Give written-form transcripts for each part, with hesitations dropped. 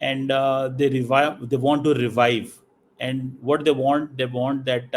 and they want to revive, and what they want that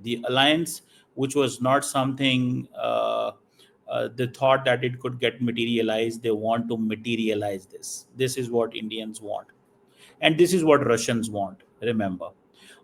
the alliance which was not something they thought that it could get materialized. They want to materialize this is what Indians want, and this is what Russians want, remember.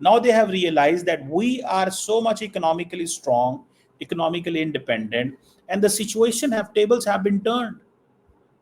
now they have realized that we are so much economically strong, economically independent, and the situation have tables have been turned.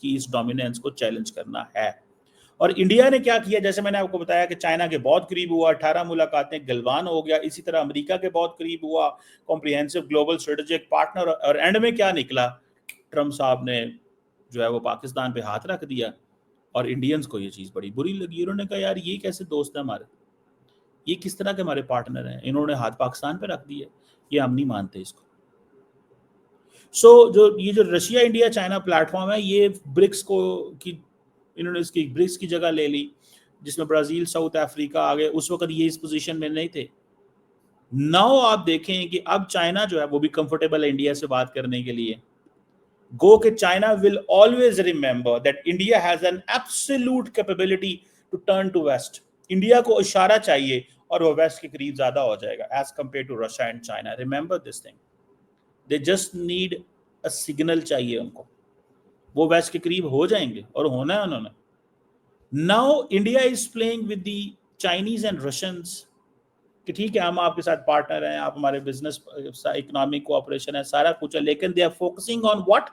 کی اس dominance کو challenge کرنا ہے. اور India نے کیا کیا, جیسے میں نے آپ کو بتایا کہ چائنا کے بہت قریب ہوا, 18 ملاقاتیں گلوان ہو گیا, اسی طرح امریکہ کے بہت قریب ہوا, کمپریہنسو گلوبل اسٹریٹجک پارٹنر, اور اینڈ میں کیا نکلا, ٹرمپ صاحب نے جو ہے وہ پاکستان پہ ہاتھ رکھ دیا. اور انڈینز کو یہ چیز بڑی بری لگی, انہوں نے کہا یار یہ کیسے دوست ہیں ہمارے, یہ کس طرح کے ہمارے پارٹنر ہیں, انہوں نے ہاتھ پاکستان پہ رکھ دیا, یہ ہم نہیں مانتے اس کو. سو یہ جو Russia India China plate form ہے, یہ برکس کو کی انہوں نے اس کی برکس کی جگہ لے لی, جس میں برازیل, ساؤتھ افریقہ آگے. اس وقت یہ اس پوزیشن میں نہیں تھے. ناؤ آپ دیکھیں کہ اب چائنا جو ہے وہ بھی کمفرٹیبل ہے انڈیا سے بات کرنے کے لیے. گو کہ China will always remember that India has an absolute capability to turn to West. India کو اشارہ چاہیے اور وہ ویسٹ کے قریب زیادہ ہو جائے گا as compared to Russia and China. Remember this thing. They just need a signal چاہیے ان کو, وہ ویسٹ کے قریب ہو جائیں گے, اور ہونا ہے انہوں نے. Now India is playing with the Chinese and Russians کہ ٹھیک ہے ہم آپ کے ساتھ پارٹنر ہیں, آپ ہمارے بزنس اکنامک کوآپریشن ہے, سارا کچھ ہے, لیکن they are focusing on what?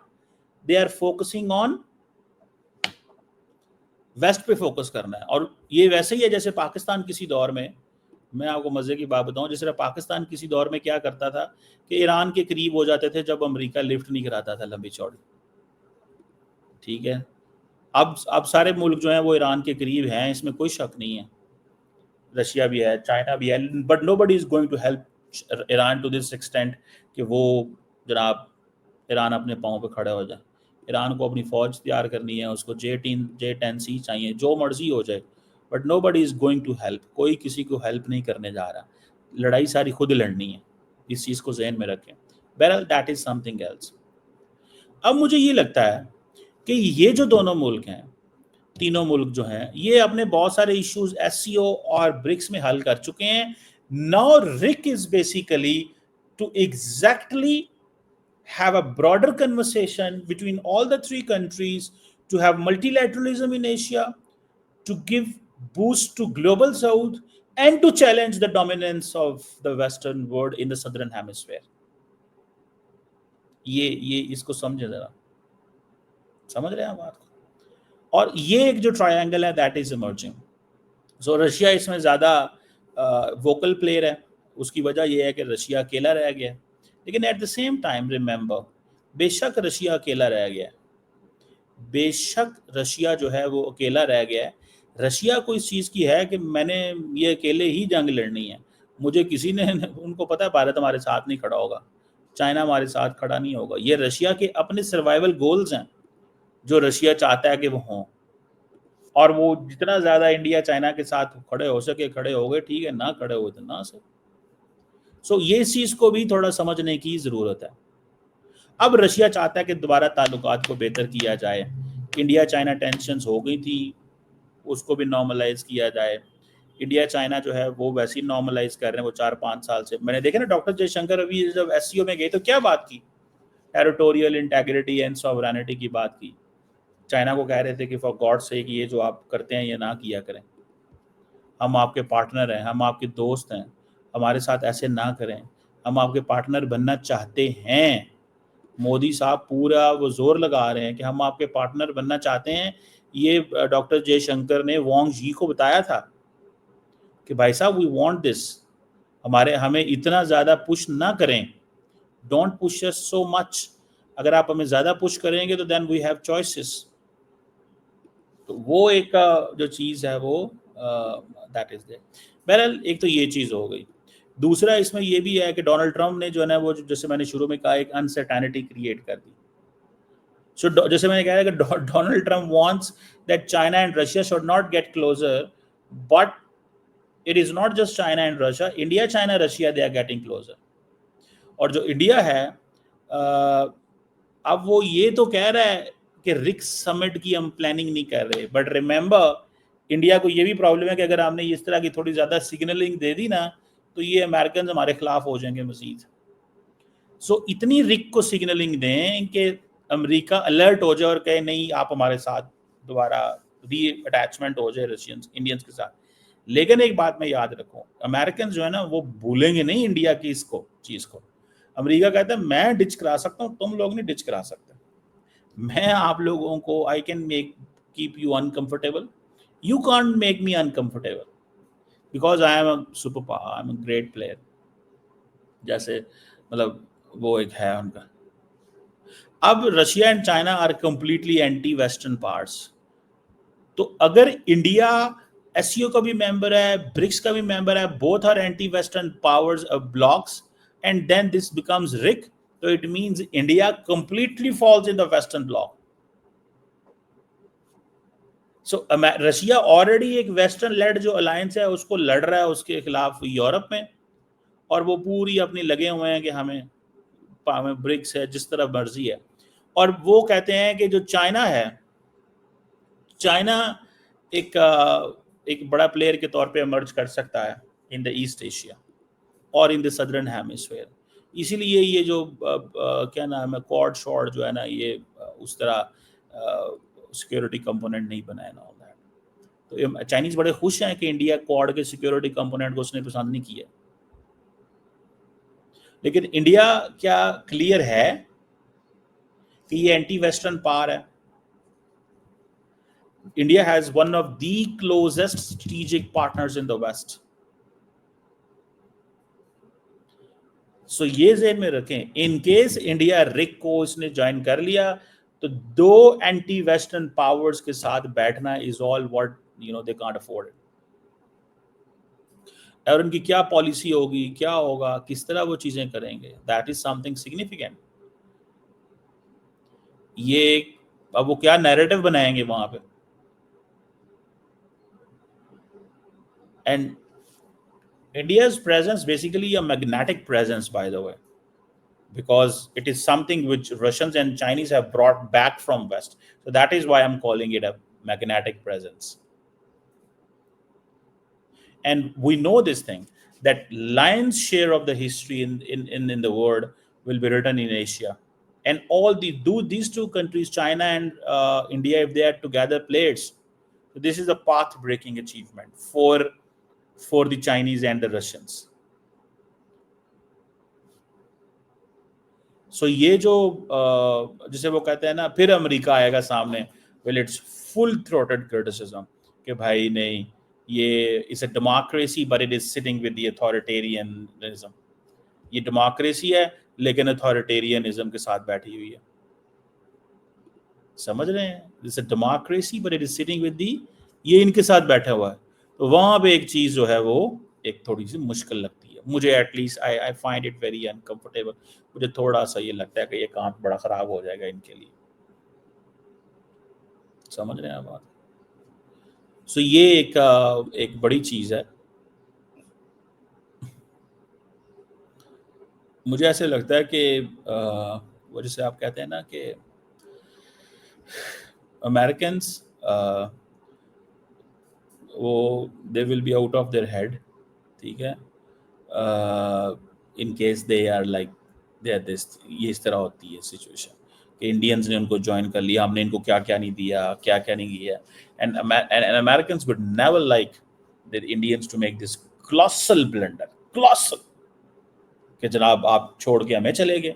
They are focusing on west پہ فوکس کرنا ہے. اور یہ ویسے ہی ہے جیسے پاکستان کسی دور میں آپ کو مزے کی بات بتاؤں, جس طرح پاکستان کسی دور میں کیا کرتا تھا کہ ایران کے قریب ہو جاتے تھے جب امریکہ لفٹ نہیں کراتا تھا لمبی چوڑی. ٹھیک ہے, اب سارے ملک جو ہیں وہ ایران کے قریب ہیں, اس میں کوئی شک نہیں ہے. رشیا بھی ہے, چائنا بھی ہے, but nobody is going to help Iran to this extent کہ وہ جناب ایران اپنے پاؤں پہ کھڑے ہو جائے. ایران کو اپنی فوج تیار کرنی ہے, اس کو J-10C چاہیے, جو مرضی ہو جائے, but nobody is going to help. کوئی کسی کو ہیلپ نہیں کرنے جا رہا, لڑائی ساری خود لڑنی ہے. اس چیز کو ذہن میں رکھیں. بہرحال that is something else. اب مجھے یہ لگتا ہے کہ یہ جو دونوں ملک ہیں, تینوں ملک جو ہیں, یہ اپنے بہت سارے ایشوز SCO اور برکس میں حل کر چکے ہیں. Now RIC is basically to exactly have a broader conversation between all the three countries, to have multilateralism in Asia, to give boost to global South, and to challenge the dominance of the Western world in the Southern Hemisphere. یہ اس کو سمجھے ذرا, سمجھ رہے ہیں بات کو. اور یہ ایک جو ٹرائنگل ہے that is emerging. So Russia اس میں زیادہ ووکل پلیئر ہے. اس کی وجہ یہ ہے کہ رشیا اکیلا رہ گیا, لیکن at the same time remember, بے شک رشیا اکیلا رہ گیا, بے شک رشیا جو ہے وہ اکیلا رہ گیا ہے. رشیا کو اس چیز کی ہے کہ میں نے یہ اکیلے ہی جنگ لڑنی ہے, مجھے کسی نے, ان کو پتا ہے بھارت ہمارے ساتھ نہیں کھڑا ہوگا, چائنا ہمارے ساتھ کھڑا نہیں ہوگا. یہ رشیا کے اپنے سروائیول گولز ہیں جو رشیا چاہتا ہے کہ وہ ہوں, اور وہ جتنا زیادہ انڈیا چائنا کے ساتھ کھڑے ہو سکے کھڑے ہو گئے, ٹھیک ہے, نہ کھڑے ہوئے تو نہ سے. سو یہ چیز کو بھی تھوڑا سمجھنے کی ضرورت ہے. اب رشیا چاہتا ہے کہ دوبارہ تعلقات کو بہتر کیا جائے. انڈیا چائنا ٹینشنز ہو گئی تھی, اس کو بھی نارملائز کیا جائے. انڈیا چائنا جو ہے وہ ویسے ہی نارملائز کر رہے ہیں, وہ 4-5 سال سے. میں نے دیکھا نا ڈاکٹر جے شنکر ابھی جب SCO میں گئے تو کیا بات کی, ٹیریٹوریل انٹیگریٹی اینڈ سوورینٹی کی بات کی. چائنا کو کہہ رہے تھے کہ فار گاڈ سیک یہ جو آپ کرتے ہیں یہ نہ کیا کریں, ہم آپ کے پارٹنر ہیں, ہم آپ کے دوست ہیں, ہمارے ساتھ ایسے نہ کریں, ہم آپ کے پارٹنر بننا چاہتے ہیں. مودی صاحب پورا وہ زور لگا رہے ہیں کہ ہم آپ کے پارٹنر بننا چاہتے ہیں. یہ ڈاکٹر جے شنکر نے وانگ جی کو بتایا تھا کہ بھائی صاحب وی وانٹ دس, ہمیں اتنا زیادہ پش نہ کریں, ڈونٹ پش اس سو مچ. اگر آپ ہمیں زیادہ پش کریں گے تو دین وی ہیو چوائسز. تو وہ ایک جو چیز ہے وہ دیٹ از دیر. بہرحال ایک تو یہ چیز ہو گئی. دوسرا اس میں یہ بھی ہے کہ ڈونلڈ ٹرمپ نے جو ہے نا وہ جیسے میں نے شروع میں کہا ایک انسرٹینٹی کریٹ کر دی. سو جیسے میں نے کہا کہ Donald Trump wants that China and Russia should not get closer, but it is not just China and Russia, India China Russia they are getting closer. اور جو انڈیا ہے اب وہ یہ تو کہہ رہا ہے کہ رکس سمٹ کی ہم پلاننگ نہیں کر رہے, بٹ ریممبر انڈیا کو یہ بھی پرابلم ہے کہ اگر ہم نے اس طرح کی تھوڑی زیادہ سگنلنگ دے دی نا تو یہ امریکنز ہمارے خلاف ہو جائیں گے مزید. سو اتنی رک کو سگنلنگ دیں کہ امریکہ الرٹ ہو جائے اور کہے نہیں آپ ہمارے ساتھ دوبارہ ری اٹیچمنٹ ہو جائے رشینز انڈینز کے ساتھ. لیکن ایک بات میں یاد رکھوں, امریکنز جو ہے نا وہ بھولیں گے نہیں انڈیا کی اس کو چیز کو. امریکہ کہتا ہے میں ڈچ کرا سکتا ہوں, تم لوگ نہیں ڈچ کرا سکتے. میں آپ لوگوں کو I can keep you uncomfortable. You can't make me uncomfortable because I am a superpower, I'm a great player. جیسے مطلب وہ ایک ہے ان کا. اب Russia and China are completely anti western parts. تو اگر انڈیا ایس سی او کا بھی ممبر ہے, برکس کا بھی ممبر ہے, both are anti western powers blocs, and then this becomes rick, تو it means India completely falls in the western bloc. So Russia already ایک ویسٹرن لیڈ جو alliance ہے اس کو لڑ رہا ہے اس کے خلاف یورپ میں, اور وہ پوری اپنی لگے ہوئے ہیں کہ ہمیں برکس ہے جس طرح مرضی ہے. اور وہ کہتے ہیں کہ جو چائنا ہے, چائنا ایک بڑا پلیئر کے طور پہ ایمرج کر سکتا ہے ان دا ایسٹ ایشیا اور ان دا سدرن ہیمسفیئر. اسی لیے یہ جو کیا نام ہے کوڈ شارٹ جو ہے نا, یہ اس طرح سیکورٹی کمپوننٹ نہیں بنایا نا. تو چائنیز بڑے خوش ہیں کہ انڈیا کوڈ کے سیکورٹی کمپوننٹ کو اس نے پسند نہیں کیا. لیکن انڈیا کیا کلیئر ہے کہ یہ اینٹی ویسٹرن پار ہے. India has one of the closest strategic partners in the West. So یہ ذہن میں رکھیں, ان کیس انڈیا رک کو اس نے جوائن کر لیا تو دو اینٹی ویسٹرن پاورز کے ساتھ بیٹھنا is all what they can't afford it. اور ان کی کیا پالیسی ہوگی, کیا ہوگا, کس طرح وہ چیزیں کریں گے, that is something significant. یہ اب وہ کیا نیریٹو بنائیں گے وہاں پہ. And India's presence basically a magnetic presence, by the way, because it is something which Russians and Chinese have brought back from West. So that is why I'm calling it a magnetic presence. And we know this thing, that lion's share of the history in the world will be written in Asia. And these two countries, China and India, if they are together players, so this is a path-breaking achievement for the Chinese and the Russians. So یہ جو جسے وہ کہتے ہیں نا, پھر امریکہ آئے گا سامنے, well it's full-throated criticism کہ بھائی نہیں, یہ it's a democracy but it is sitting with the authoritarianism. یہ ڈیموکریسی ہے لیکن authoritarianism کے ساتھ بیٹھی ہوئی ہے. سمجھ رہے ہیں, it's a democracy but it is sitting with the, یہ ان کے ساتھ بیٹھا ہوا ہے. تو وہاں پہ ایک چیز جو ہے وہ ایک تھوڑی سی مشکل لگتی ہے مجھے, at least I find it very uncomfortable. مجھے تھوڑا سا یہ لگتا ہے کہ یہ کام بڑا خراب ہو جائے گا ان کے لیے. سمجھ رہے ہیں بات. سو یہ ایک بڑی چیز ہے. مجھے ایسے لگتا ہے کہ وہ جیسے آپ کہتے ہیں نا کہ امیریکنس وہ they will be out of their head, ٹھیک ہے, in case they are like they are this. یہ اس طرح ہوتی ہے سچویشن کہ انڈینز نے ان کو جوائن کر لیا, ہم نے ان کو کیا کیا نہیں دیا, کیا کیا نہیں کیا. and Americans would never like the Indians to make this colossal blunder, colossal, کہ جناب آپ چھوڑ کے ہمیں چلے گئے,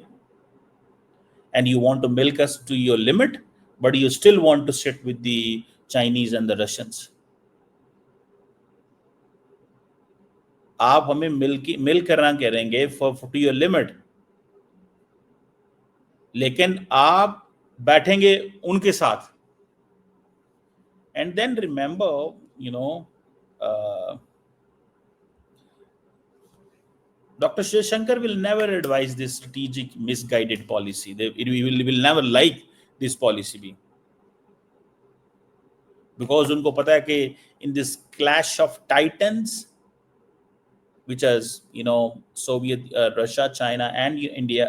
and you want to milk us to your limit but you still want to sit with the Chinese and the Russians. آپ ہمیں مل کرنا کریں گے to your limit, لیکن آپ بیٹھیں گے ان کے ساتھ. And then remember, Dr. Sri Shankar will never advise this strategic misguided policy. He will never like this policy be, because ان کو پتا ہے کہ in this clash of titans, which is Soviet, Russia, China and India,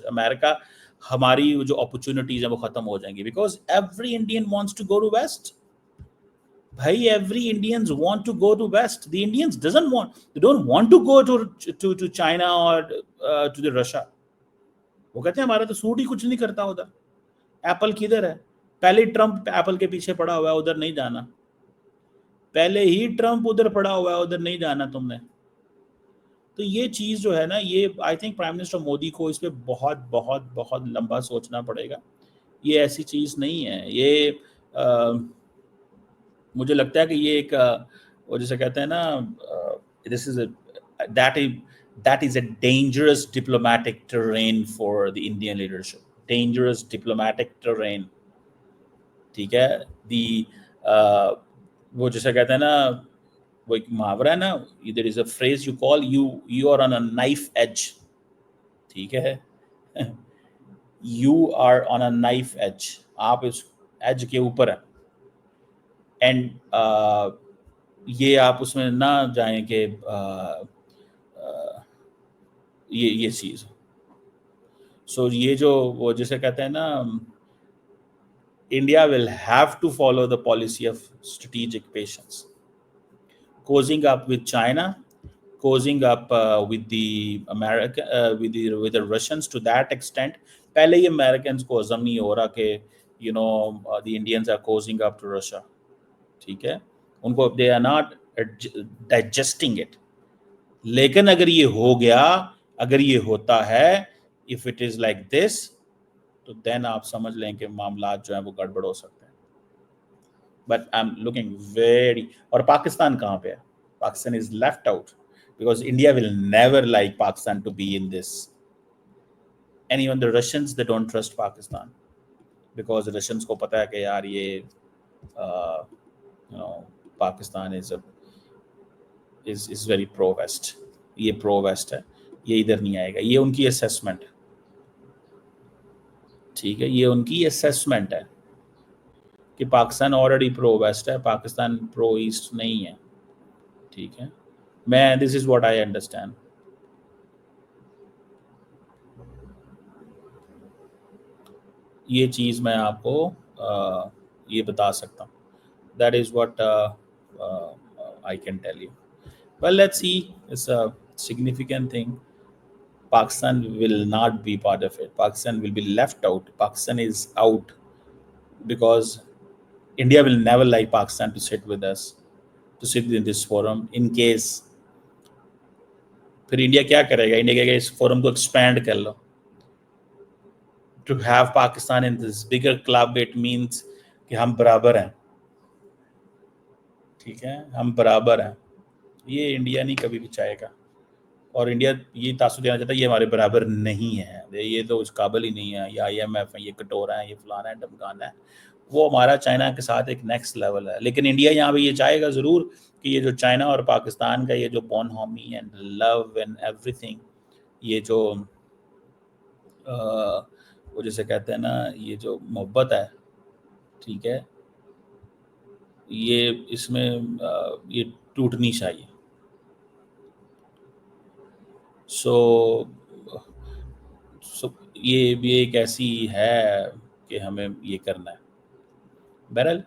America, ہماری جو opportunities ہیں وہ ختم ہو جائیں گی, because every Indian wants to go to West. بھائی every Indians want to go to West. The Indians they don't want to go to China or to the Russia. وہ کہتے ہیں ہمارا تو سوٹ ہی کچھ نہیں کرتا ادھر. ایپل کدھر ہے, پہلے ٹرمپ ایپل کے پیچھے پڑا ہوا ہے, ادھر نہیں جانا. پہلے ہی ٹرمپ ادھر پڑا ہوا ہے, ادھر نہیں جانا تم نے. تو یہ چیز جو ہے نا, یہ I think prime minister Modi کو اس پہ بہت بہت بہت لمبا سوچنا پڑے گا. یہ ایسی چیز نہیں ہے. یہ مجھے لگتا ہے کہ یہ ایک وہ جسے کہتے ہیں نا دس از that is a dangerous diplomatic terrain for the Indian leadership. Dangerous diplomatic terrain. ٹھیک ہے. وہ جسے کہتے ہیں نا وہ ایک محاورہ ہے نا, there is a phrase you call you are on a knife edge. ٹھیک ہے. you are on a knife edge. آپ اس ایج کے اوپر ہیں. اینڈ یہ آپ اس میں نہ جائیں کہ یہ چیز. سو یہ جو وہ جسے کہتے ہیں نا India will have to follow the policy of strategic patience, cozying up with China, cozying up with the with the Russians to that extent. پہلے ہی Americans کو عزم نہیں ہو رہا کہ the Indians are cozying up to Russia. ٹھیک ہے. ان کو they are not digesting it. لیکن اگر یہ ہو گیا, اگر یہ ہوتا ہے, if it is like this, تو دین آپ سمجھ لیں کہ معاملات جو ہیں وہ گڑبڑ ہو سکتے ہیں. But I am looking very. اور پاکستان کہاں پہ ہے؟ Pakistan is left out because India will never like Pakistan to be in this. And even the Russians they don't trust Pakistan because Russians کو پتا ہے کہ یار یہ Pakistan is very pro west. یہ پرو ویسٹ ہے, یہ ادھر نہیں آئے گا. یہ ان کی اسیسمنٹ. ٹھیک ہے. یہ ان کی اسیسمنٹ ہے کہ پاکستان آلریڈی پرو ویسٹ ہے, پاکستان پرو ایسٹ نہیں ہے. ٹھیک ہے. میں دس از واٹ آئی انڈرسٹینڈ. یہ چیز میں آپ کو یہ بتا سکتا ہوں. That is what I can tell you. Well let's see. It's a significant thing. Pakistan will not be part of it. Pakistan will be left out. Pakistan is out because India will never like Pakistan to sit with us, to sit in this forum. In case پھر India کیا کرے گا؟ India کہے گا اس forum کو expand کر لو. To have Pakistan in this bigger club, it means کہ ہم برابر ہیں. ٹھیک ہے, ہم برابر ہیں. یہ انڈیا نہیں کبھی بھی چاہے گا. اور انڈیا یہ تاثر دینا چاہتا ہے یہ ہمارے برابر نہیں ہے, یہ تو اس قابل ہی نہیں ہے. یہ IMF ہے, یہ کٹورا ہے, یہ فلانا ہے, ڈمکانا ہے. وہ ہمارا چائنا کے ساتھ ایک نیکسٹ لیول ہے. لیکن انڈیا یہاں پہ یہ چاہے گا ضرور کہ یہ جو چائنا اور پاکستان کا یہ جو bonhomie and love and everything, یہ جو وہ جسے کہتے ہیں نا یہ جو محبت ہے, ٹھیک ہے, یہ اس میں یہ ٹوٹنی چاہیے. سو یہ بھی ایک ایسی ہے کہ ہمیں یہ کرنا ہے. بہرحال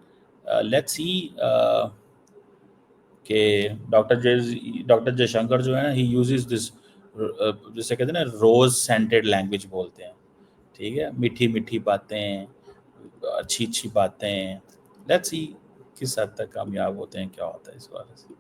لیٹس سی کہ ڈاکٹر جے شنکر جو ہے نا, ہی یوزز دس جسے کہتے ہیں نا روز سینٹڈ لینگویج بولتے ہیں. ٹھیک ہے, میٹھی میٹھی باتیں, اچھی اچھی باتیں. لیٹس سی کس حد تک کامیاب ہوتے ہیں, کیا ہوتا ہے اس بارے سے.